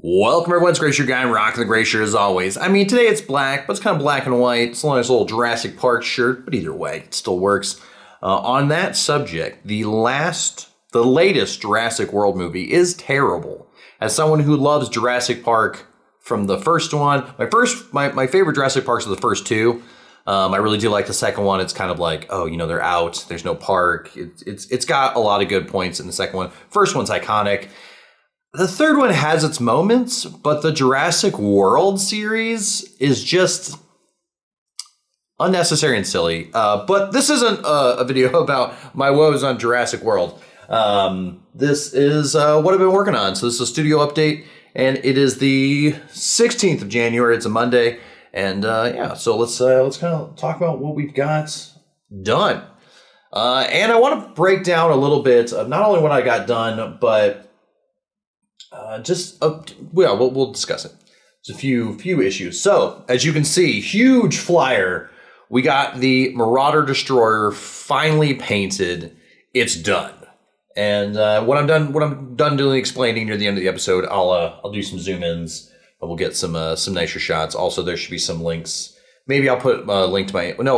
Welcome everyone, it's Glacier Guy. I'm rocking the Glacier as always. I mean, today it's black, but it's kind of black and white. It's a nice little Jurassic Park shirt, but either way, it still works. On that subject, the latest Jurassic World movie is terrible. As someone who loves Jurassic Park from the first one, my favorite Jurassic Parks are the first two. I really do like the second one. It's kind of like, oh, you know, they're out. There's no park. It's got a lot of good points in the second one. First one's iconic. The third one has its moments, but the Jurassic World series is just unnecessary and silly. But this isn't a video about my woes on Jurassic World. This is what I've been working on. So this is a studio update, and it is the 16th of January. It's a Monday. And yeah, so let's kind of talk about what we've got done. And I want to break down a little bit of not only what I got done, but we'll discuss it. There's a few issues. So as you can see, huge flyer. We got the Marauder Destroyer finally painted. It's done. And when I'm done doing explaining near the end of the episode, I'll do some zoom ins. We'll get some nicer shots. Also, there should be some links. Maybe I'll put a link to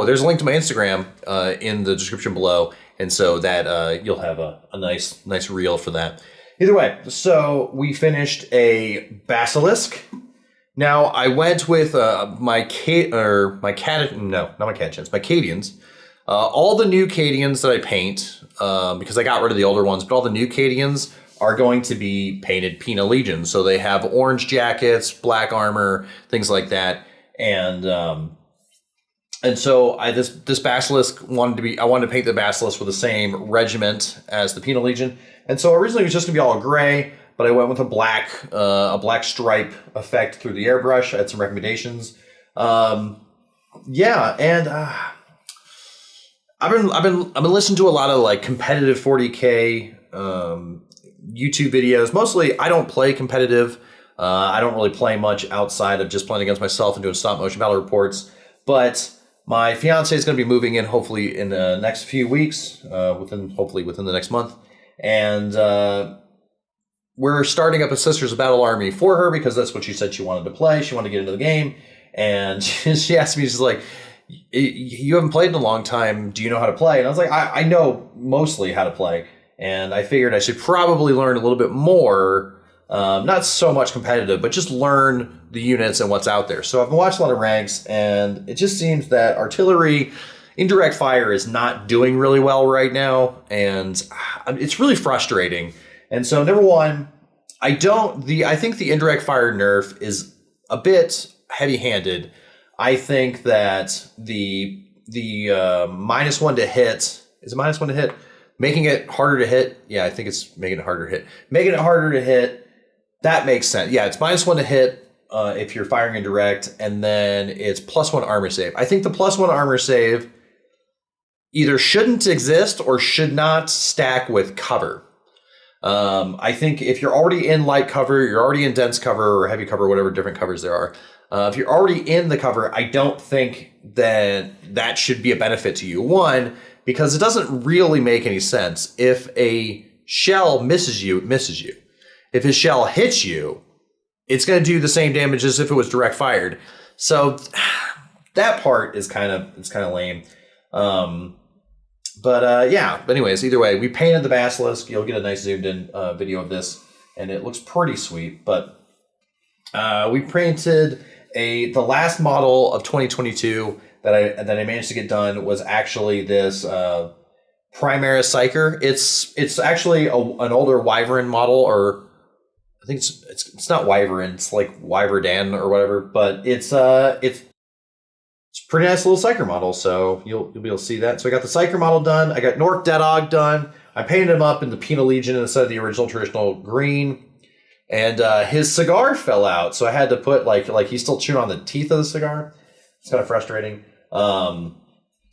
there's a link to my Instagram in the description below, and so that you'll have a nice reel for that. Either way, so we finished a Basilisk. Now I went with my Cadians. All the new Cadians that I paint, because I got rid of the older ones, but all the new Cadians are going to be painted Pina Legion. So they have orange jackets, black armor, things like that. And so this Basilisk I wanted to paint the Basilisk with the same regiment as the Pina Legion. And so originally it was just gonna be all gray, but I went with a black stripe effect through the airbrush. I had some recommendations. I've been listening to a lot of like competitive 40K YouTube videos. Mostly I don't play competitive. I don't really play much outside of just playing against myself and doing stop motion battle reports. But my fiance is going to be moving in hopefully in the next few weeks, within the next month. And we're starting up a Sisters of Battle Army for her because that's what she said she wanted to play. She wanted to get into the game. And she asked me, she's like, you haven't played in a long time. Do you know how to play? And I was like, I know mostly how to play. And I figured I should probably learn a little bit more, not so much competitive, but just learn the units and what's out there. So I've been watching a lot of ranks, and it just seems that artillery indirect fire is not doing really well right now, and it's really frustrating. And so number one, I think the indirect fire nerf is a bit heavy-handed. I think that the -1 to hit, is it -1 to hit? Making it harder to hit. Yeah, I think it's making it harder to hit. Making it harder to hit, that makes sense. Yeah, it's -1 to hit if you're firing indirect, and then it's +1 armor save. I think the +1 armor save either shouldn't exist or should not stack with cover. I think if you're already in light cover, you're already in dense cover or heavy cover, whatever different covers there are. If you're already in the cover, I don't think that should be a benefit to you. One, because it doesn't really make any sense. If a shell misses you, it misses you. If his shell hits you, it's going to do the same damage as if it was direct fired. So that part is kind of lame. But anyways, either way, we painted the Basilisk. You'll get a nice zoomed in video of this, and it looks pretty sweet. But we painted the last model of 2022 that I managed to get done was actually this Primaris Psyker. It's actually an older Wyvern model, or I think it's not Wyvern, it's like Wyverdan or whatever, but it's a pretty nice little Psyker model, so you'll be able to see that. So I got the Psyker model done. I got Nork Deadog done. I painted him up in the Pina Legion instead of the original traditional green. And his cigar fell out, so I had to put like he's still chewing on the teeth of the cigar. It's kind of frustrating. And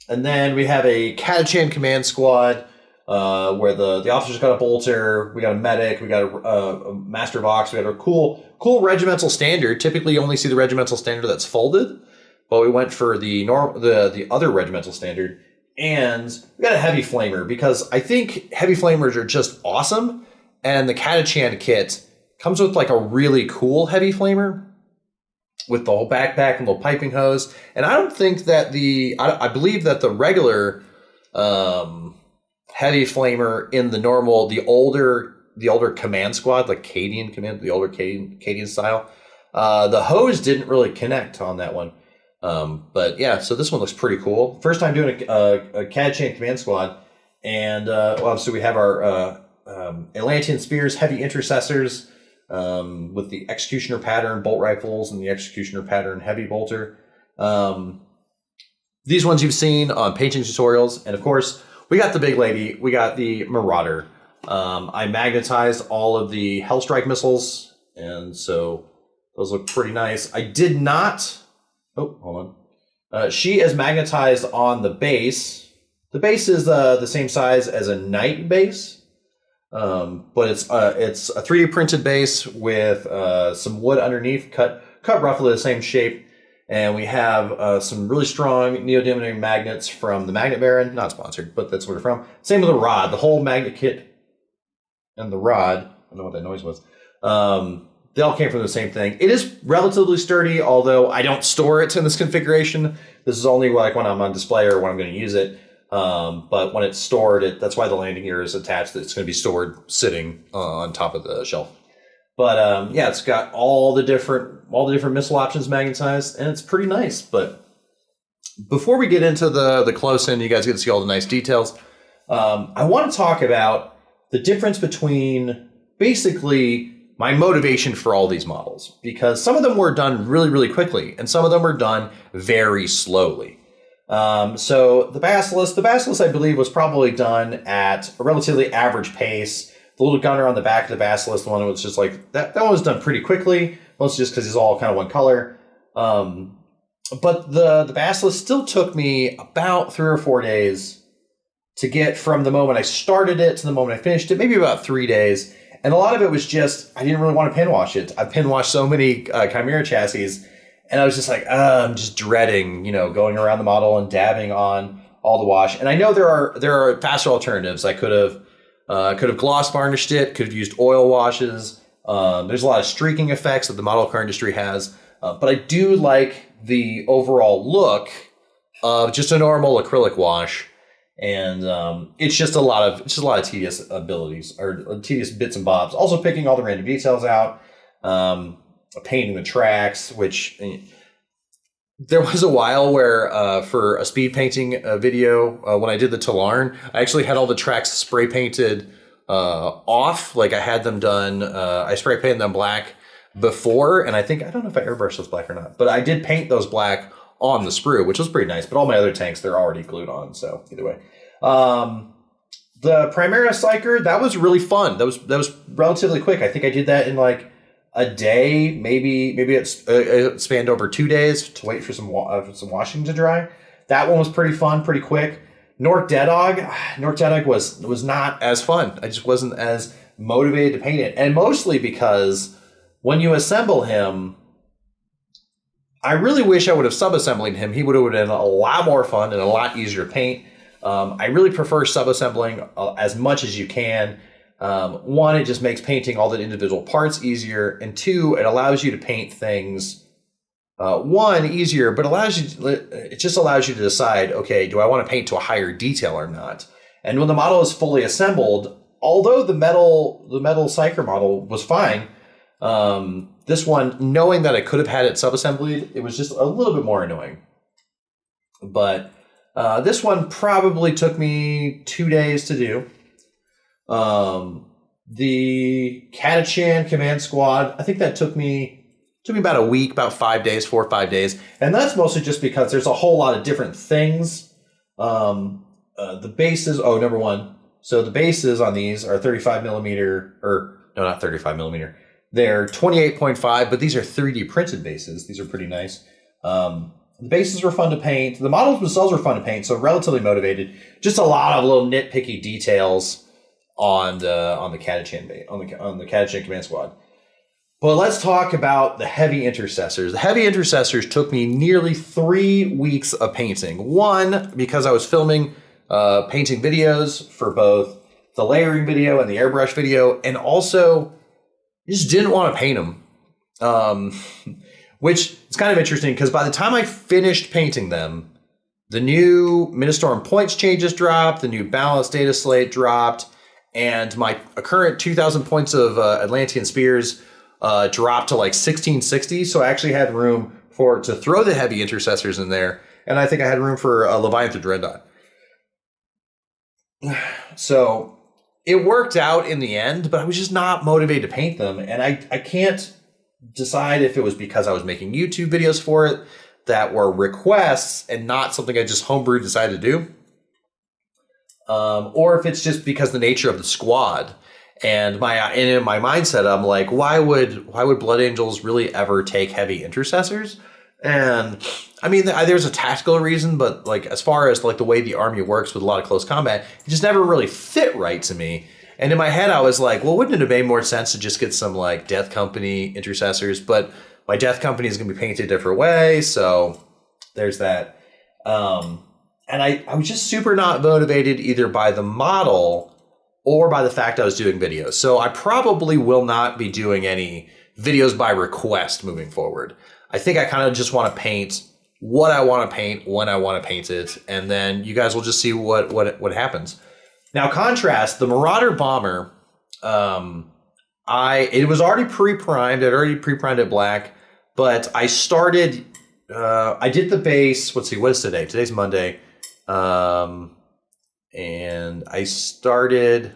then we have a Catachan command squad where the officers got a bolter, we got a medic, we got a master of ox, we got a cool regimental standard. Typically, you only see the regimental standard that's folded, but we went for the other regimental standard, and we got a heavy flamer because I think heavy flamers are just awesome, and the Catachan kit comes with like a really cool heavy flamer with the whole backpack and little piping hose. And I don't think that I believe that the regular heavy flamer in the older command squad, like Cadian command, the older Cadian style, the hose didn't really connect on that one. But yeah, so this one looks pretty cool. First time doing a Catachan command squad. And so we have our Atlantean Spears heavy intercessors with the Executioner pattern bolt rifles and the Executioner pattern heavy bolter. These ones you've seen on painting tutorials. And of course, we got the big lady. We got the Marauder. I magnetized all of the Hellstrike missiles, and so those look pretty nice. I did not... Oh, hold on. She is magnetized on the base. The base is the same size as a Knight base, but it's a 3D printed base with some wood underneath, cut roughly the same shape. And we have some really strong neodymium magnets from the Magnet Baron. Not sponsored, but that's where they're from. Same with the rod. The whole magnet kit and the rod, I don't know what that noise was. They all came from the same thing. It is relatively sturdy, although I don't store it in this configuration. This is only like when I'm on display or when I'm going to use it. But when it's stored, that's why the landing gear is attached. It's going to be stored sitting on top of the shelf. But yeah, it's got all the different missile options magnetized, and it's pretty nice. But before we get into the close in, you guys get to see all the nice details. I want to talk about the difference between basically my motivation for all these models, because some of them were done really, really quickly, and some of them were done very slowly. So the Basilisk, I believe, was probably done at a relatively average pace. The little gunner on the back of the Basilisk, the one was just like, that one was done pretty quickly, mostly just because it's all kind of one color. But the Basilisk still took me about 3 or 4 days to get from the moment I started it to the moment I finished it, maybe about 3 days. And a lot of it was just, I didn't really want to pin wash it. I've pin washed so many Chimera chassis, and I was just like, I'm just dreading, going around the model and dabbing on all the wash. And I know there are faster alternatives. I could have gloss varnished it, could have used oil washes. There's a lot of streaking effects that the model car industry has. But I do like the overall look of just a normal acrylic wash. And it's just a lot of tedious abilities, or tedious bits and bobs. Also picking all the random details out, painting the tracks, which there was a while where for a speed painting video, when I did the Talarn, I actually had all the tracks spray painted off. Like I had them done, I spray painted them black before, and I don't know if I airbrushed those black or not, but I did paint those black on the sprue, which was pretty nice. But all my other tanks, they're already glued on, so either way. The Primera Psyker, that was really fun. That was relatively quick. I think I did that in like a day, maybe it spanned over 2 days to wait for some washing to dry. That one was pretty fun, pretty quick. Nork Deadog was not as fun. I just wasn't as motivated to paint it, and mostly because when you assemble him, I really wish I would have sub-assembled him. He would have been a lot more fun and a lot easier to paint. I really prefer sub-assembling as much as you can. One, it just makes painting all the individual parts easier, and two, it allows you to paint things easier, but it just allows you to decide, okay, do I want to paint to a higher detail or not? And when the model is fully assembled, although the metal Psyker model was fine, this one, knowing that I could have had it sub-assembled, it was just a little bit more annoying. But this one probably took me 2 days to do. The Catachan Command Squad, I think that took me about a week, about 5 days, 4 or 5 days. And that's mostly just because there's a whole lot of different things. The bases, number one. So the bases on these are 35 millimeter, or no, not 35 millimeter. They're 28.5, but these are 3D printed bases. These are pretty nice. The bases were fun to paint. The models themselves were fun to paint, so relatively motivated. Just a lot of little nitpicky details on the Catachan on the Catachan Command Squad. But let's talk about the Heavy Intercessors. The Heavy Intercessors took me nearly 3 weeks of painting. One, because I was filming painting videos for both the layering video and the airbrush video, and also I just didn't want to paint them. Which is kind of interesting because by the time I finished painting them, the new Minastorm points changes dropped, the new balance data slate dropped, and my current 2,000 points of Atlantean Spears dropped to like 1660. So I actually had room to throw the heavy intercessors in there, and I think I had room for a Leviathan Dreadnought. So it worked out in the end, but I was just not motivated to paint them, and I can't decide if it was because I was making YouTube videos for it that were requests and not something I just homebrew decided to do, or if it's just because the nature of the squad. And in my mindset, I'm like, why would Blood Angels really ever take heavy intercessors? And I mean, there's a tactical reason, but like as far as like the way the army works with a lot of close combat, it just never really fit right to me. And in my head, I was like, well, wouldn't it have made more sense to just get some like Death Company intercessors? But my Death Company is going to be painted a different way, so there's that. And I was just super not motivated either by the model or by the fact I was doing videos. So I probably will not be doing any videos by request moving forward. I think I kind of just want to paint what I want to paint when I want to paint it, and then you guys will just see what happens. Now, contrast the Marauder Bomber. It was already pre-primed. I'd already pre-primed it black, but I started. I did the base. Let's see, what is today? Today's Monday, and I started.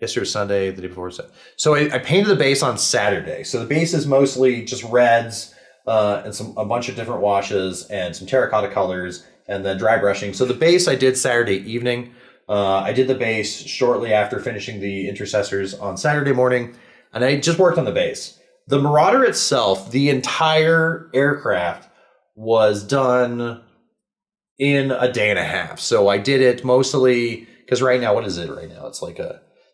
Yesterday was Sunday. The day before was Sunday. So I painted the base on Saturday. So the base is mostly just reds. And a bunch of different washes and some terracotta colors and then dry brushing. So the base I did Saturday evening. I did the base shortly after finishing the intercessors on Saturday morning, and I just worked on the base. The Marauder itself, the entire aircraft was done in a day and a half. So I did it mostly because right now, what is it right now? It's like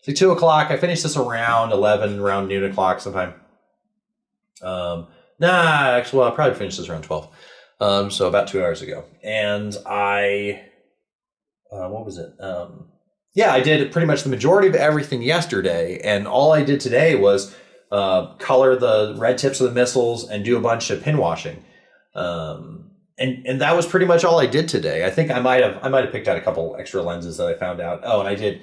2 o'clock. I finished this around 11, around noon o'clock sometime. Actually, I'll probably finish this around 12. So about 2 hours ago. And what was it? I did pretty much the majority of everything yesterday. And all I did today was color the red tips of the missiles and do a bunch of pin washing. And that was pretty much all I did today. I think I might have picked out a couple extra lenses that I found out. Oh, and I did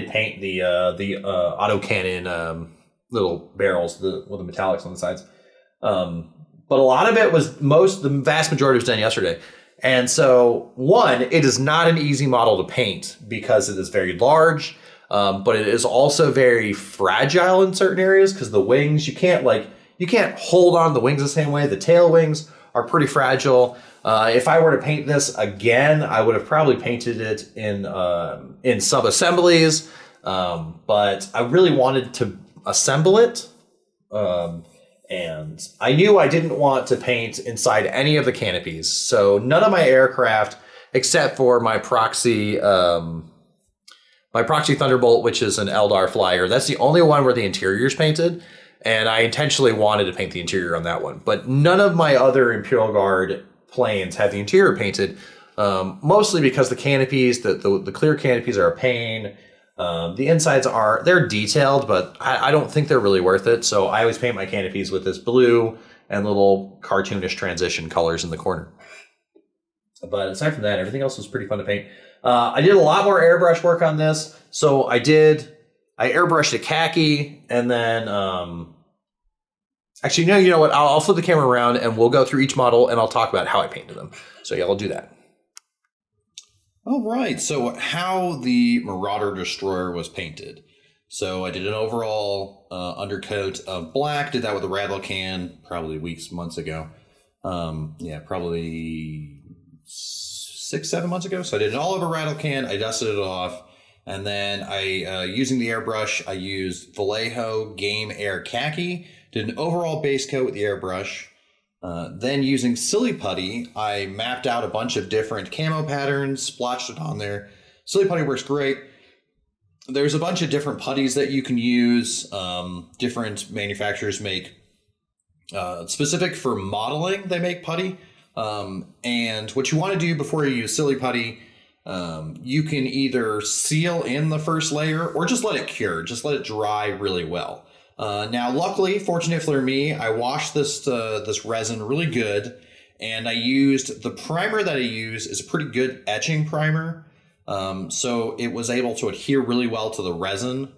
paint the autocannon little barrels with the metallics on the sides. But a lot of it was the vast majority was done yesterday. And so one, it is not an easy model to paint because it is very large, but it is also very fragile in certain areas because the wings, you can't hold on the wings the same way. The tail wings are pretty fragile. If I were to paint this again, I would have probably painted it in sub-assemblies, but I really wanted to assemble it. And I knew I didn't want to paint inside any of the canopies. So none of my aircraft, except for my proxy Thunderbolt, which is an Eldar flyer. That's the only one where the interior is painted. And I intentionally wanted to paint the interior on that one. But none of my other Imperial Guard planes have the interior painted, mostly because the canopies, the clear canopies are a pain. The insides they're detailed, but I don't think they're really worth it. So I always paint my canopies with this blue and little cartoonish transition colors in the corner. But aside from that, everything else was pretty fun to paint. I did a lot more airbrush work on this. So I airbrushed a khaki, and then actually, no, you know what? I'll flip the camera around and we'll go through each model and I'll talk about how I painted them. So yeah, I'll do that. All right, so how the Marauder Destroyer was painted. So I did an overall undercoat of black, did that with a Rattlecan probably months ago. Probably 6-7 months ago. So I did it all over Rattlecan, I dusted it off, and then I, using the airbrush, I used Vallejo Game Air Khaki, did an overall base coat with the airbrush. Then using Silly Putty, I mapped out a bunch of different camo patterns, splotched it on there. Silly Putty works great. There's a bunch of different putties that you can use. Different manufacturers make, specific for modeling, they make putty. And what you want to do before you use Silly Putty, you can either seal in the first layer or just let it cure. Just let it dry really well. Now, luckily, fortunate for me, I washed this resin really good, and I used the primer that I use is a pretty good etching primer, so it was able to adhere really well to the resin.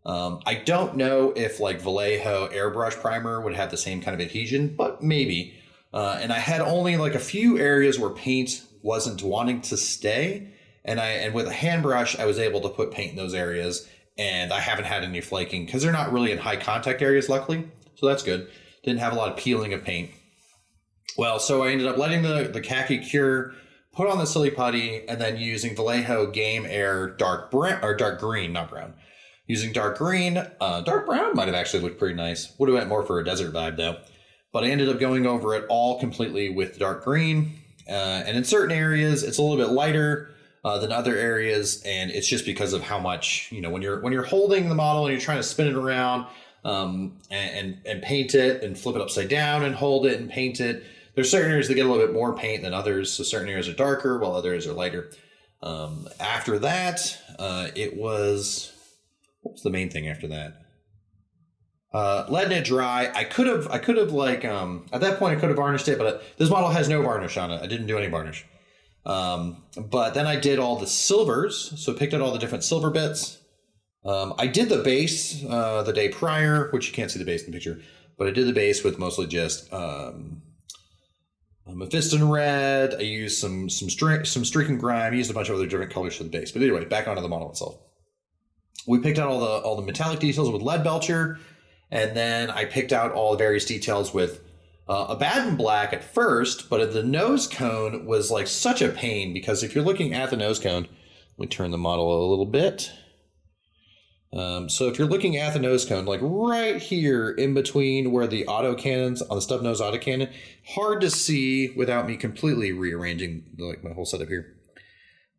I don't know if like Vallejo airbrush primer would have the same kind of adhesion, but maybe. And I had only like a few areas where paint wasn't wanting to stay, and with a hand brush, I was able to put paint in those areas. And I haven't had any flaking because they're not really in high contact areas, luckily. So that's good. Didn't have a lot of peeling of paint. Well, so I ended up letting the khaki cure, put on the silly putty, and then using Vallejo Game Air dark brown, or dark green, not brown. Using dark green, dark brown might have actually looked pretty nice. Would have went more for a desert vibe though. But I ended up going over it all completely with dark green. And in certain areas, it's a little bit lighter than other areas, and it's just because of how much, when you're holding the model and you're trying to spin it around and paint it and flip it upside down and hold it and paint it. There's certain areas that get a little bit more paint than others, so certain areas are darker while others are lighter. After that, it was, what was the main thing after that? Letting it dry. I could have like at that point I could have varnished it, but this model has no varnish on it. I didn't do any varnish. But then I did all the silvers, so picked out all the different silver bits. I did the base the day prior, which you can't see the base in the picture, but I did the base with mostly just Mephiston red. I used some streak and grime. I used a bunch of other different colors for the base. But anyway, back onto the model itself. We picked out all the metallic details with lead belcher, and then I picked out all the various details with Abaddon black at first, but the nose cone was like such a pain because if you're looking at the nose cone, let me turn the model a little bit. So if you're looking at the nose cone, like right here in between where the autocannons on the stub nose autocannon, hard to see without me completely rearranging like my whole setup here.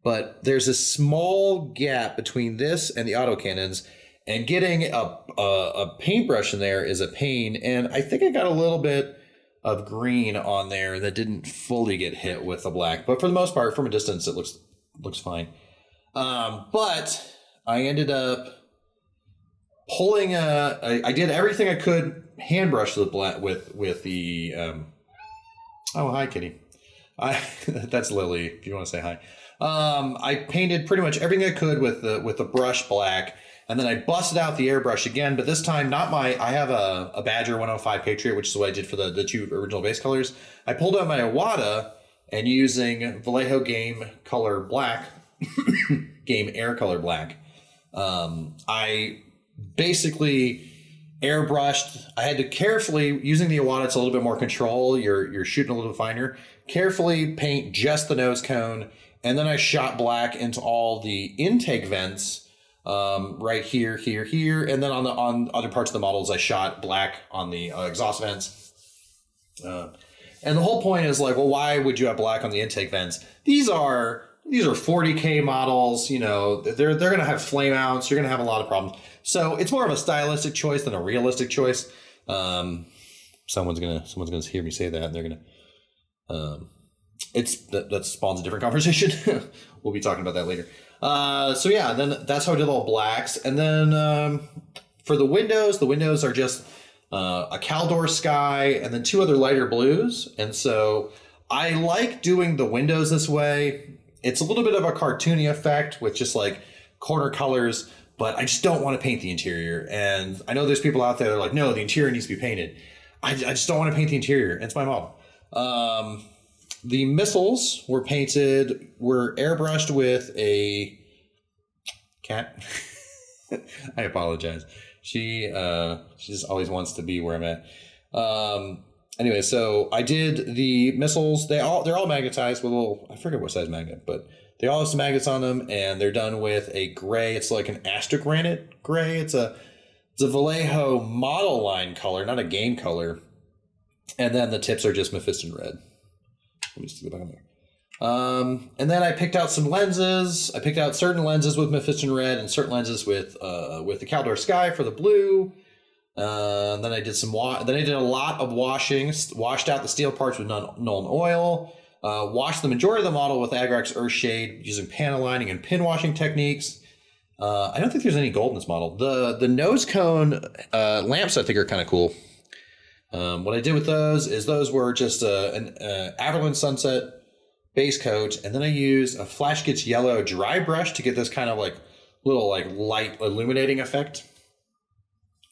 But there's a small gap between this and the autocannons, and getting a paintbrush in there is a pain. And I think I got a little bit of green on there that didn't fully get hit with the black, but for the most part, from a distance, it looks fine. But I ended up pulling I did everything I could hand brush the black with the oh, hi kitty. That's Lily if you want to say hi. I painted pretty much everything I could with the brush black, and then I busted out the airbrush again, but this time I have a Badger 105 Patriot, which is what I did for the two original base colors. I pulled out my Iwata and using Vallejo Game Color Black, Game Air Color Black, I basically airbrushed. I had to carefully, using the Iwata, it's a little bit more control. You're shooting a little finer. Carefully paint just the nose cone, and then I shot black into all the intake vents, right here, and then on other parts of the models, I shot black on the exhaust vents. And the whole point is like, well, why would you have black on the intake vents? These are 40K models. They're going to have flame outs. You're going to have a lot of problems. So it's more of a stylistic choice than a realistic choice. Someone's gonna hear me say that, and they're gonna. That spawns a different conversation. We'll be talking about that later. So yeah, then that's how I did all blacks, and then for the windows are just a Caldor sky, and then two other lighter blues. And so I like doing the windows this way. It's a little bit of a cartoony effect with just like corner colors, but I just don't want to paint the interior. And I know there's people out there that are like, no, the interior needs to be painted. I just don't want to paint the interior. It's my model. The missiles were airbrushed with a cat. I apologize. She just always wants to be where I'm at. Anyway, so I did the missiles. They're all magnetized with a little, I forget what size magnet, but they all have some magnets on them, and they're done with a gray. It's like an astrogranite gray. It's a Vallejo model line color, not a game color. And then the tips are just Mephiston red. Let me just go back on there. And then I picked out some lenses. I picked out certain lenses with Mephiston red and certain lenses with the Caldor Sky for the blue. Then I did a lot of washing. Washed out the steel parts with Nuln Oil. Washed the majority of the model with Agrax Earthshade using panel lining and pin washing techniques. I don't think there's any gold in this model. The nose cone lamps I think are kind of cool. What I did with those were just an Averland Sunset base coat, and then I used a Flash Gets Yellow dry brush to get this kind of like little like light illuminating effect.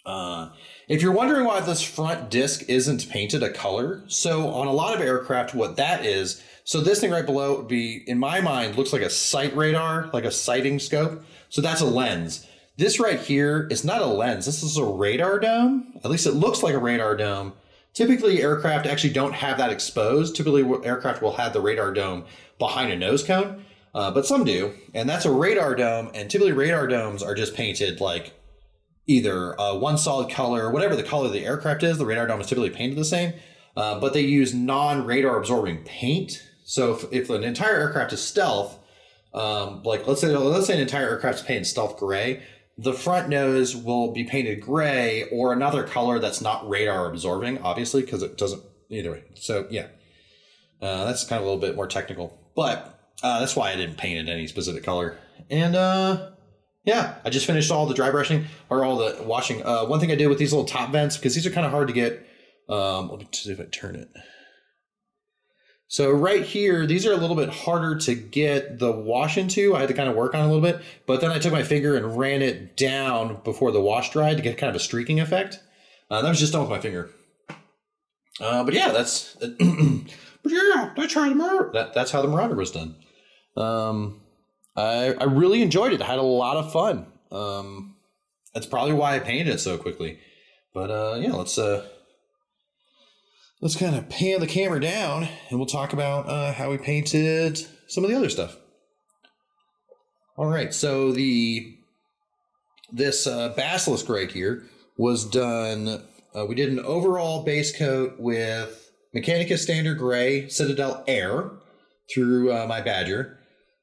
If you're wondering why this front disc isn't painted a color, so on a lot of aircraft, what that is, so this thing right below would be, in my mind, looks like a sight radar, like a sighting scope. So that's a lens. This right here is not a lens. This is a radar dome. At least it looks like a radar dome. Typically, aircraft actually don't have that exposed. Typically, aircraft will have the radar dome behind a nose cone, but some do. And that's a radar dome. And typically, radar domes are just painted like either one solid color, whatever the color of the aircraft is. The radar dome is typically painted the same, but they use non-radar absorbing paint. So if an entire aircraft is stealth, like let's say an entire aircraft is painted stealth gray, the front nose will be painted gray or another color that's not radar absorbing, obviously, because it doesn't either way. So yeah, that's kind of a little bit more technical, but that's why I didn't paint it any specific color. And yeah, I just finished all the dry brushing or all the washing. One thing I did with these little top vents, because these are kind of hard to get. Let me see if I turn it. So right here, these are a little bit harder to get the wash into. I had to kind of work on it a little bit, but then I took my finger and ran it down before the wash dried to get kind of a streaking effect. That was just done with my finger. But yeah, that's how the Marauder. That's how the Marauder was done. I really enjoyed it. I had a lot of fun. That's probably why I painted it so quickly. But yeah, let's kind of pan the camera down and we'll talk about how we painted some of the other stuff. All right, so this Basilisk right here was done. We did an overall base coat with Mechanica Standard Gray Citadel Air through my Badger.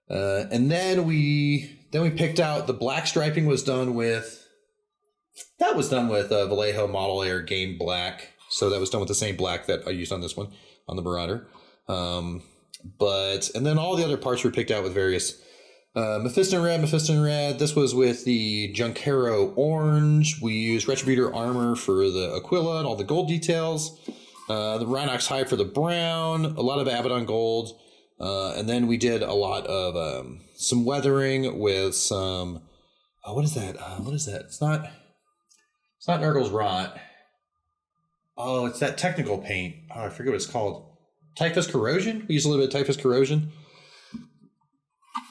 And then we picked out the black striping was done with Vallejo Model Air Game Black. So that was done with the same black that I used on this one, on the Marauder. And then all the other parts were picked out with various Mephiston Red. This was with the Junkero Orange. We used Retributor Armor for the Aquila and all the gold details. The Rhinox Hide for the brown, a lot of Abaddon gold. And then we did a lot of some weathering with some, what is that? It's not Nurgle's Rot. Oh, it's that technical paint. Oh, I forget what it's called. Typhus Corrosion? We use a little bit of Typhus Corrosion.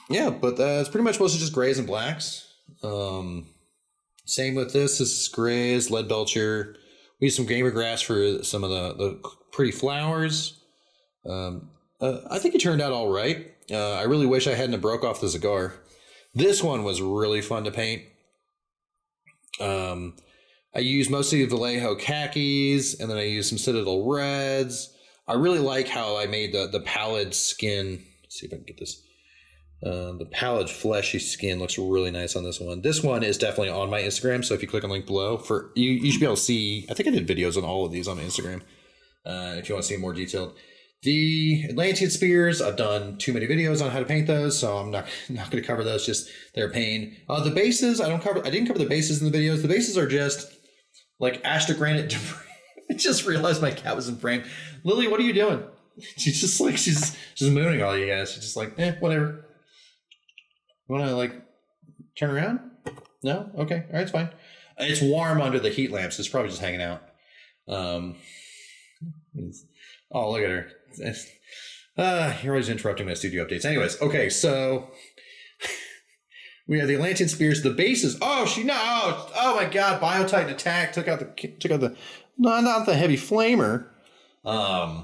Yeah, but it's pretty much mostly just grays and blacks. Same with this. This is grays, lead belcher. We used some gamer grass for some of the pretty flowers. I think it turned out all right. I really wish I hadn't broke off the Zagar. This one was really fun to paint. I used mostly Vallejo khakis, and then I used some Citadel reds. I really like how I made the pallid skin. Let's see if I can get this. The pallid fleshy skin looks really nice on this one. This one is definitely on my Instagram, so if you click on the link below, you should be able to see. I think I did videos on all of these on my Instagram. If you want to see more detailed. The Atlantean spears, I've done too many videos on how to paint those, so I'm not going to cover those. Just they're a pain. The bases, I didn't cover the bases in the videos. The bases are just like Astrogranite debris. I just realized my cat was in frame. Lily, what are you doing? She's just mooning all you guys. She's just like, whatever. You want to like turn around? No? Okay. All right, it's fine. It's warm under the heat lamps. It's probably just hanging out. Oh, look at her. You're always interrupting my studio updates. Anyways, okay, so we have the Atlantean spears, the bases. Oh my God! Biotitan attack took out the not the heavy flamer. Let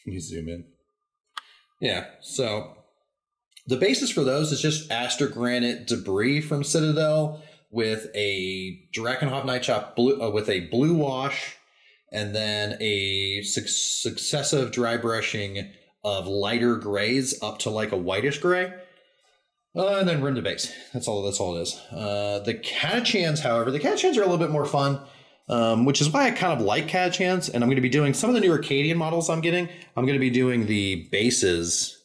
me zoom in. Yeah, so the basis for those is just Astrogranite debris from Citadel with a Drakenhof Nightshot blue with a blue wash. And then a successive dry brushing of lighter grays up to like a whitish gray. And then rim to base. That's all it is. The Catachans, however, the Catachans are a little bit more fun, which is why I kind of like Catachans. And I'm going to be doing some of the new Arcadian models I'm getting. I'm going to be doing the bases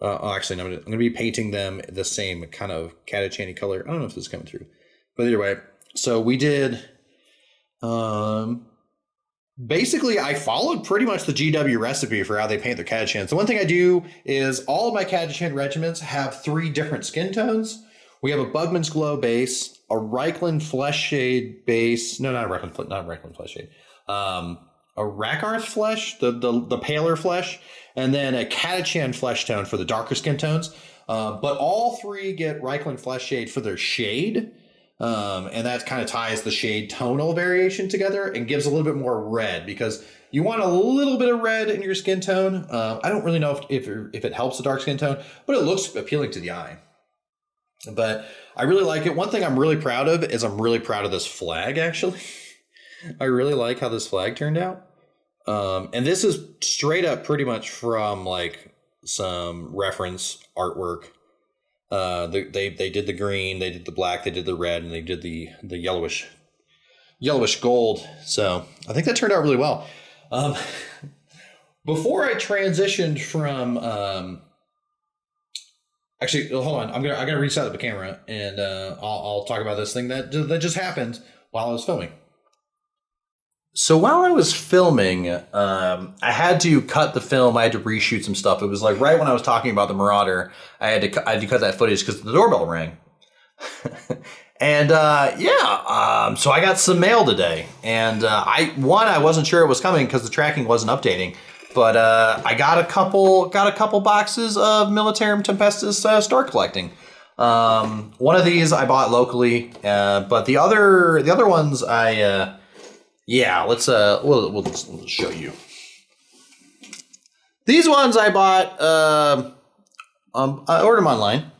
Actually, no, I'm going to be painting them the same kind of Catachan color. I don't know if this is coming through. But either way, so we did... basically, I followed pretty much the GW recipe for how they paint their Catachans. The one thing I do is all of my Catachan regiments have 3 different skin tones. We have a Bugman's Glow base, a Reikland Flesh Shade base. No, not a Reikland Flesh Shade. A Rakarth Flesh, the paler flesh, and then a Catachan Flesh Tone for the darker skin tones. But all 3 get Reikland Flesh Shade for their shade. And that kind of ties the shade tonal variation together and gives a little bit more red, because you want a little bit of red in your skin tone. I don't really know if it helps a dark skin tone, but it looks appealing to the eye. But I really like it. One thing I'm really proud of is I'm really proud of this flag, actually. I really like how this flag turned out. And this is straight up pretty much from like some reference artwork. They did the green, they did the black, they did the red, and they did the yellowish gold. So I think that turned out really well. Before I transitioned from actually, hold on, I gotta reset up the camera, and I'll talk about this thing that just happened while I was filming. So while I was filming, I had to cut the film. I had to reshoot some stuff. It was like right when I was talking about the Marauder, I had to cut that footage because the doorbell rang. And so I got some mail today, and I wasn't sure it was coming because the tracking wasn't updating. But I got a couple boxes of Militarum Tempestus Star Collecting. One of these I bought locally, but the other ones we'll show you. These ones I bought. I ordered them online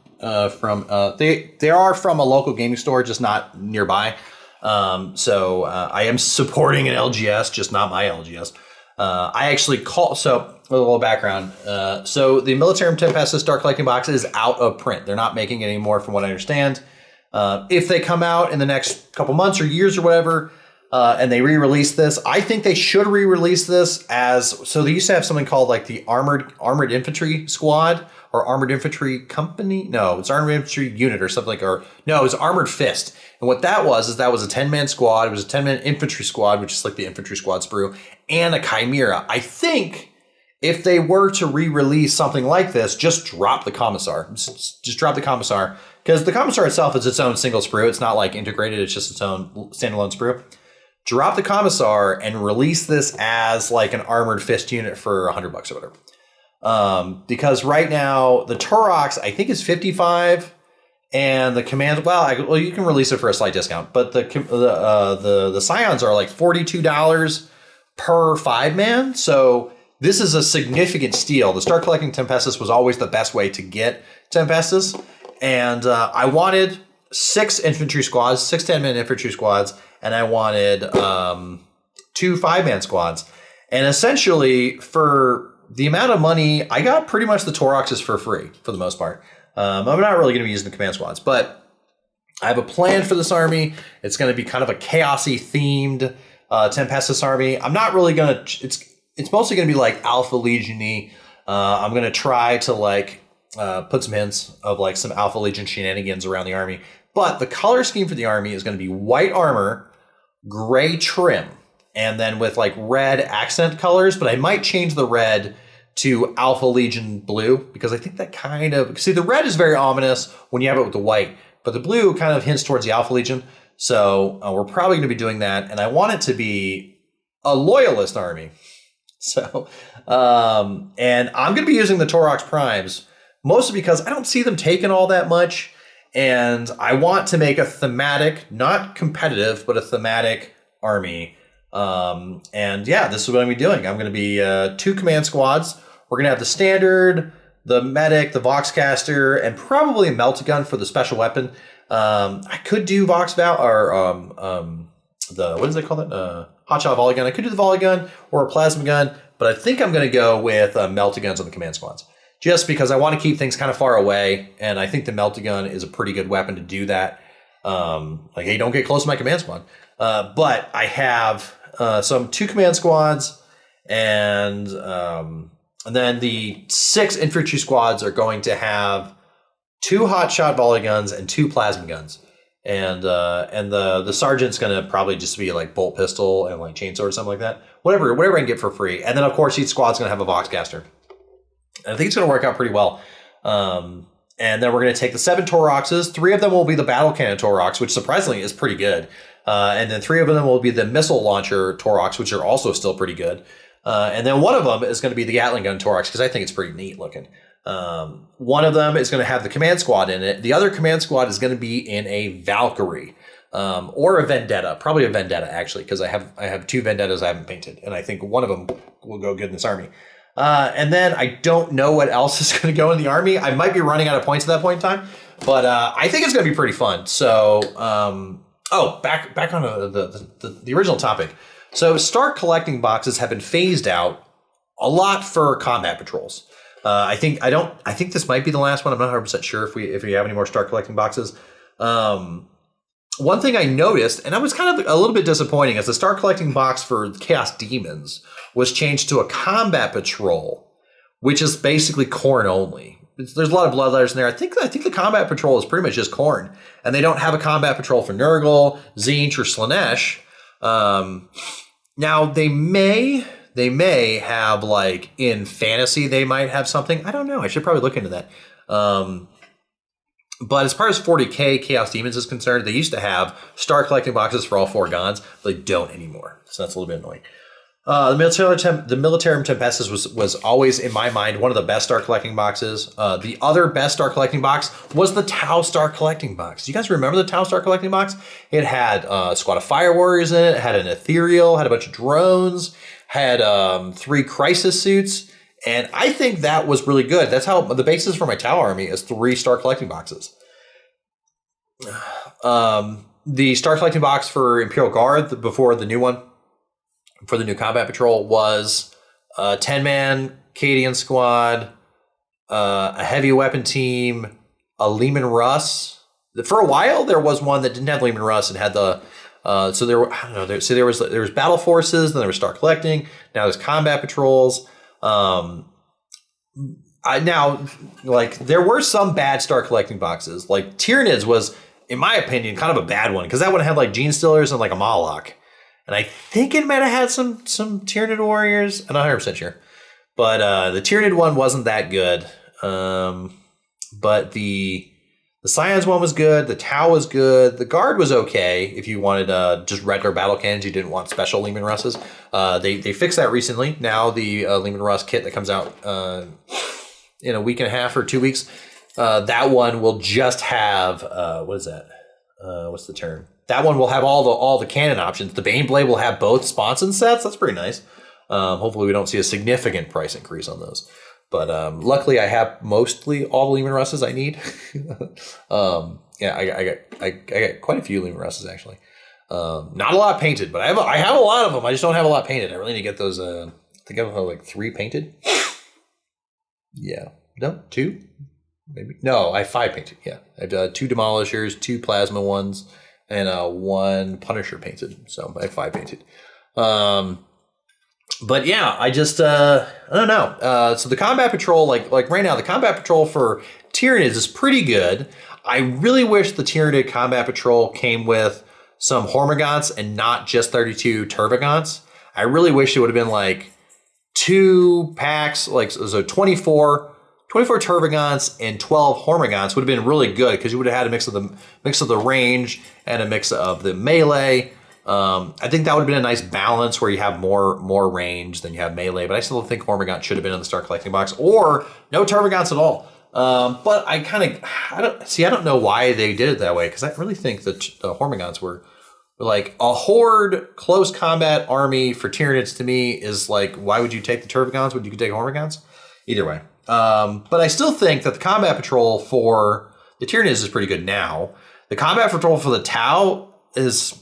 from. They are from a local gaming store, just not nearby. So I am supporting an LGS, just not my LGS. I actually call. So a little background. So the Militarum Tempestus Star Collecting box is out of print. They're not making it anymore, from what I understand. If they come out in the next couple months or years or whatever. And they re-release this. I think they should re-release this so they used to have something called like the Armored Infantry Squad or Armored Infantry Company. No, it's Armored Infantry Unit or something it was Armored Fist. And what that was a 10-man squad. It was a 10-man infantry squad, which is like the infantry squad sprue, and a Chimera. I think if they were to re-release something like this, just drop the Commissar. Just drop the Commissar, because the Commissar itself is its own single sprue. It's not like integrated. It's just its own standalone sprue. Drop the Commissar and release this as like an Armored Fist unit for $100 or whatever. Because right now the Turox I think is $55, and the Command you can release it for a slight discount, but the Scions are like $42 per 5-man. So this is a significant steal. The Star Collecting Tempestus was always the best way to get Tempestus, and I wanted 6 infantry squads, 6 10-man infantry squads. And I wanted 2 5-man squads. And essentially, for the amount of money, I got pretty much the Turoxes for free, for the most part. I'm not really going to be using the command squads, but I have a plan for this army. It's going to be kind of a chaosy themed Tempestus army. I'm not really going to... It's mostly going to be like Alpha Legion-y. I'm going to try to put some hints of like some Alpha Legion shenanigans around the army. But the color scheme for the army is going to be white armor, gray trim, and then with like red accent colors, but I might change the red to Alpha Legion blue, because I think that kind of... See, the red is very ominous when you have it with the white, but the blue kind of hints towards the Alpha Legion. So we're probably going to be doing that, and I want it to be a loyalist army. So, and I'm going to be using the Turox Primes, mostly because I don't see them taking all that much. And I want to make a thematic, not competitive, but a thematic army. And yeah, this is what I'm going to be doing. I'm going to be 2 command squads. We're going to have the standard, the medic, the Voxcaster, and probably a Meltagun for the special weapon. I could do what does they call that? Hotshot volley gun. I could do the volley gun or a plasma gun, but I think I'm going to go with Meltaguns on the command squads. Just because I want to keep things kind of far away, and I think the Meltagun is a pretty good weapon to do that. Hey, don't get close to my command squad. But I have some 2 command squads, and And then the 6 infantry squads are going to have 2 hotshot volley guns and 2 plasma guns. And the sergeant's going to probably just be like bolt pistol and like chainsaw or something like that. Whatever I can get for free. And then, of course, each squad's going to have a Voxcaster. And I think it's going to work out pretty well. And then we're going to take the 7 Toroxes. 3 of them will be the battle cannon Torox, which surprisingly is pretty good. And then 3 of them will be the missile launcher Torox, which are also still pretty good. And then one of them is going to be the Gatling gun Torox, because I think it's pretty neat looking. One of them is going to have the command squad in it. The other command squad is going to be in a Valkyrie, or a Vendetta, probably a Vendetta actually, because I have 2 Vendettas I haven't painted, and I think one of them will go good in this army. And then I don't know what else is going to go in the army. I might be running out of points at that point in time, but I think it's going to be pretty fun. So, back on the original topic. So Stark collecting boxes have been phased out a lot for combat patrols. I think this might be the last one. I'm not 100% sure if we have any more Stark collecting boxes. One thing I noticed, and I was kind of a little bit disappointing, is the Stark collecting box for Chaos Demons was changed to a combat patrol, which is basically Khorne only. There's a lot of bloodletters in there. I think the combat patrol is pretty much just Khorne, and they don't have a combat patrol for Nurgle, Tzeentch, or Slaanesh. Now they may have, like, in fantasy, they might have something. I don't know. I should probably look into that. But as far as 40K Chaos Demons is concerned, they used to have Stark collecting boxes for all 4 Gons, but they don't anymore. So that's a little bit annoying. The Militarum Tempestus was always, in my mind, one of the best Stark collecting boxes. The other best Stark collecting box was the Tau Stark collecting box. Do you guys remember the Tau Stark collecting box? It had a squad of Fire Warriors in it. It had an Ethereal, had a bunch of drones, had 3 Crisis suits, and I think that was really good. That's how the basis for my Tau army is 3 Stark collecting boxes. The Stark collecting box for Imperial Guard before the new one, for the new combat patrol, was a 10-man Cadian squad, a heavy weapon team, a Leman Russ. For a while, there was one that didn't have Leman Russ and had the there was battle forces, then there was Stark collecting. Now there's combat patrols. There were some bad Stark collecting boxes. Like Tyranids was, in my opinion, kind of a bad one, because that one had like Gene Stealers and like a Moloch. And I think it might have had some Tyranid warriors. I'm not 100% sure. But the Tyranid one wasn't that good. But the Scions one was good. The Tau was good. The Guard was okay if you wanted just regular battle cannons. You didn't want special Leman Russes. They fixed that recently. Now the Leman Russ kit that comes out in a week and a half or 2 weeks, that one will just have, what is that? What's the term? That one will have all the cannon options. The Baneblade will have both sponson sets. That's pretty nice. Hopefully we don't see a significant price increase on those. But luckily I have mostly all the Leman Russes I need. I got quite a few Leman Russes actually. Not a lot painted, but I have a lot of them. I just don't have a lot painted. I really need to get those. I think I have like 3 painted. Yeah. No, 2? Maybe. No, I have 5 painted. Yeah. I have 2 Demolishers, 2 Plasma ones, and 1 Punisher painted. So I have 5 painted. But yeah, I just, I don't know. So the Combat Patrol, like right now, the Combat Patrol for Tyranids is pretty good. I really wish the Tyranid Combat Patrol came with some Hormagaunts and not just 32 Tervagants. I really wish it would have been like 2 packs, like so 24 Tervagants and 12 Hormagaunts would have been really good, because you would have had a mix of the range and a mix of the melee. I think that would have been a nice balance where you have more range than you have melee, but I still think Hormagaunt should have been in the Stark collecting box, or no Tervagants at all. But I don't know why they did it that way, because I really think that the Hormagaunts were like a horde close combat army for Tyranids. To me is like, why would you take the Tervagants when you could take Hormagaunts? Either way. But I still think that the Combat Patrol for the Tyranids is pretty good now. The Combat Patrol for the Tau is,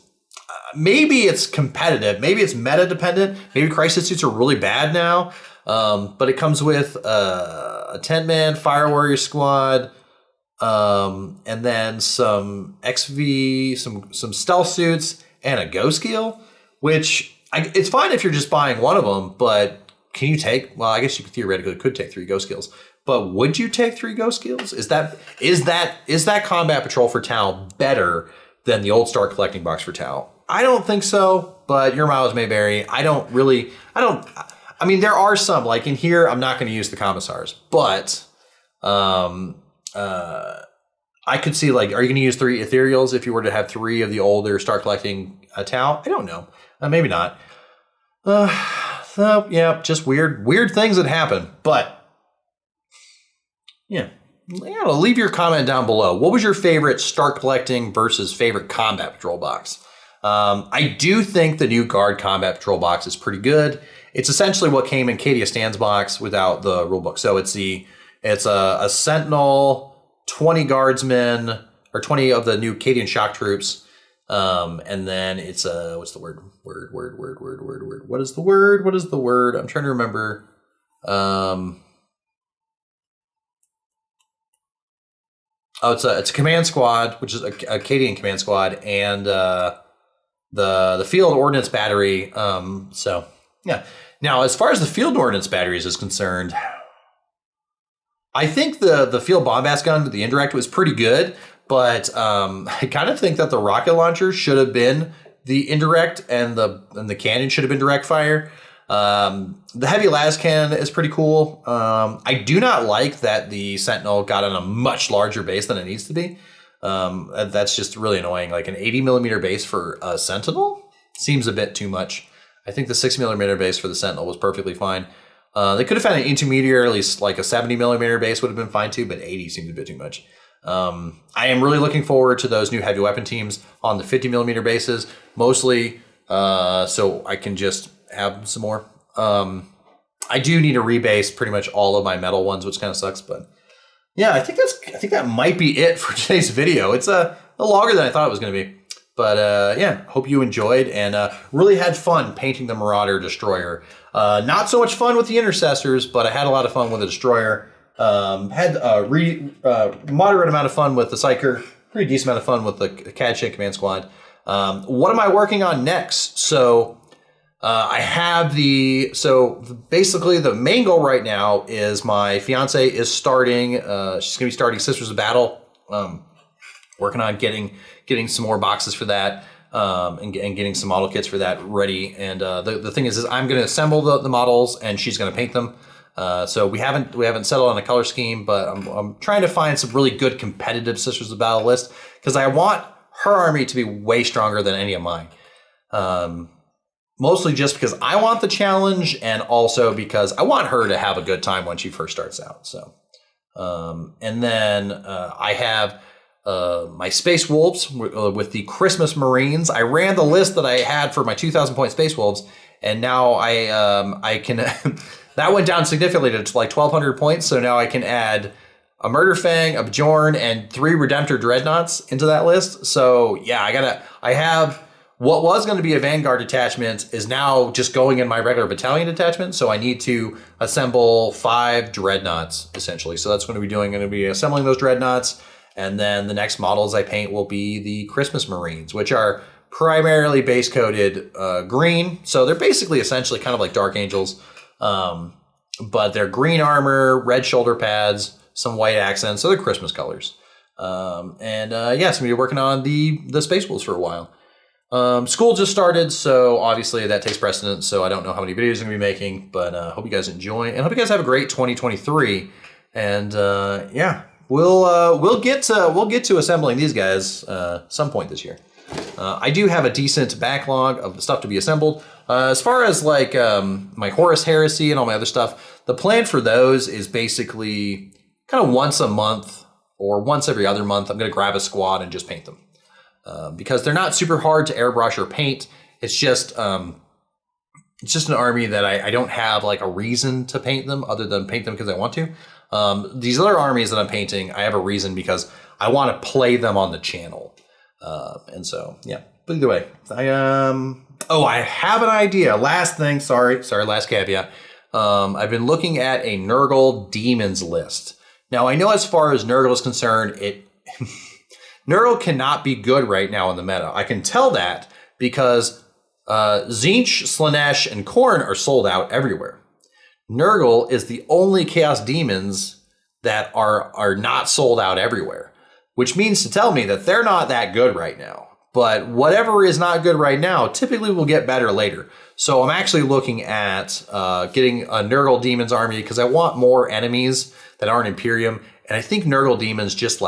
maybe it's competitive, maybe it's meta dependent, maybe Crisis Suits are really bad now, but it comes with a 10-man Fire Warrior squad, and then some XV, some Stealth Suits, and a Ghost Keel, which it's fine if you're just buying one of them, but can you take? Well, I guess you theoretically could take 3 Ghost Skills, but would you take 3 Ghost Skills? Is that Combat Patrol for Tau better than the old Start Collecting box for Tau? I don't think so, but your mileage may vary. I mean, there are some, like in here, I'm not going to use the Commissars, but I could see, like, are you going to use 3 Ethereals if you were to have 3 of the older Start Collecting Tau? I don't know. Maybe not. So, yeah, just weird things that happen. But, yeah, leave your comment down below. What was your favorite Start Collecting versus favorite Combat Patrol box? I do think the new Guard Combat Patrol box is pretty good. It's essentially what came in Cadia Stan's box without the rulebook. So it's a Sentinel, 20 Guardsmen, or 20 of the new Cadian Shock Troops. And then it's what's the word? What is the word? I'm trying to remember. It's a command squad, which is a Cadian command squad, and the field ordnance battery. So yeah. Now, as far as the field ordnance batteries is concerned, I think the field bombast gun, the indirect, was pretty good, but I kind of think that the rocket launcher should have been the indirect, and the cannon should have been direct fire. The heavy las cannon is pretty cool. I do not like that the Sentinel got on a much larger base than it needs to be. That's just really annoying. Like an 80mm base for a Sentinel seems a bit too much. I think the 6mm base for the Sentinel was perfectly fine. They could have found an Intermeteor, at least like a 70mm base would have been fine too, but 80 seems a bit too much. I am really looking forward to those new heavy weapon teams on the 50mm bases, mostly so I can just have some more. I do need to rebase pretty much all of my metal ones, which kind of sucks, but yeah, I think that might be it for today's video. It's a longer than I thought it was going to be. But yeah, hope you enjoyed and really had fun painting the Marauder Destroyer. Not so much fun with the Intercessors, but I had a lot of fun with the Destroyer. Had a moderate amount of fun with the Psyker, pretty decent amount of fun with the Cadshin Command Squad. What am I working on next? So I have basically the main goal right now is my fiance is starting, she's going to be starting Sisters of Battle. Working on getting some more boxes for that, and getting some model kits for that ready. And the thing is I'm going to assemble the models, and she's going to paint them. So we haven't settled on a color scheme, but I'm trying to find some really good competitive Sisters of Battle list, because I want her army to be way stronger than any of mine. Mostly just because I want the challenge, and also because I want her to have a good time when she first starts out. So, and then I have my Space Wolves with the Christmas Marines. I ran the list that I had for my 2,000 point Space Wolves, and now I can that went down significantly to like 1,200 points. So now I can add a Murder Fang, a Bjorn, and 3 Redemptor Dreadnoughts into that list. So yeah, I have what was going to be a Vanguard detachment is now just going in my regular battalion detachment. So I need to assemble 5 Dreadnoughts essentially. So that's what I'm going to be assembling those Dreadnoughts. And then the next models I paint will be the Christmas Marines, which are primarily base coated green. So they're basically essentially kind of like Dark Angels, but they're green armor, red shoulder pads, some white accents. So they're Christmas colors. Yeah, so I'm going to be working on the Space Wolves for a while. School just started, so obviously that takes precedence. So I don't know how many videos I'm going to be making, but hope you guys enjoy, and hope you guys have a great 2023. And yeah. We'll get to assembling these guys some point this year. I do have a decent backlog of stuff to be assembled. As far as like my Horus Heresy and all my other stuff, the plan for those is basically kind of once a month or once every other month. I'm going to grab a squad and just paint them because they're not super hard to airbrush or paint. It's just an army that I don't have like a reason to paint them other than paint them because I want to. These other armies that I'm painting, I have a reason because I want to play them on the channel. And so, yeah, but either way, I have an idea. Last thing, sorry, last caveat. I've been looking at a Nurgle Demons list. Now I know as far as Nurgle is concerned, Nurgle cannot be good right now in the meta. I can tell that because Tzeentch, Slaanesh, and Khorne are sold out everywhere. Nurgle is the only Chaos Demons that are not sold out everywhere, which means to tell me that they're not that good right now. But whatever is not good right now typically will get better later. So I'm actually looking at getting a Nurgle Demons army because I want more enemies that aren't Imperium. And I think Nurgle Demons just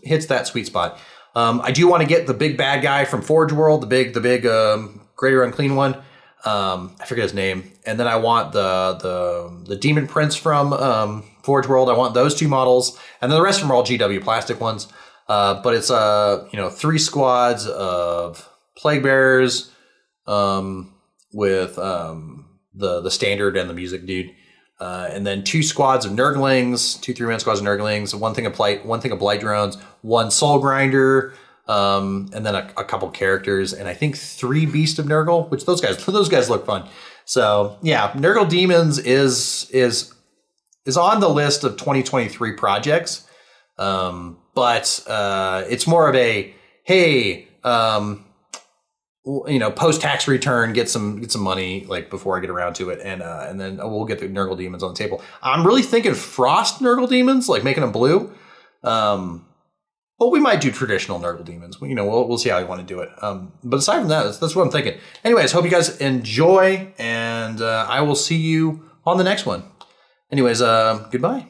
hits that sweet spot. I do want to get the big bad guy from Forge World, the big Greater Unclean one. I forget his name. And then I want the Demon Prince from Forge World. I want those 2 models, and then the rest of them are all GW plastic ones. But it's 3 squads of Plague Bearers with the standard and the music dude. And then 2 squads of Nurglings, 2 3-man squads of Nurglings, one thing of Blight Drones, 1 Soul Grinder, and then a couple characters, and I think 3 Beast of Nurgle, which those guys look fun. So yeah, Nurgle Demons is on the list of 2023 projects, but it's more of a hey. Post-tax return, get some money like before I get around to it, and then we'll get the Nurgle Demons on the table. I'm really thinking Frost Nurgle Demons, like making them blue. Well, we might do traditional Nurgle Demons. We'll see how we want to do it. But aside from that, that's what I'm thinking. Anyways, hope you guys enjoy, and I will see you on the next one. Anyways, goodbye.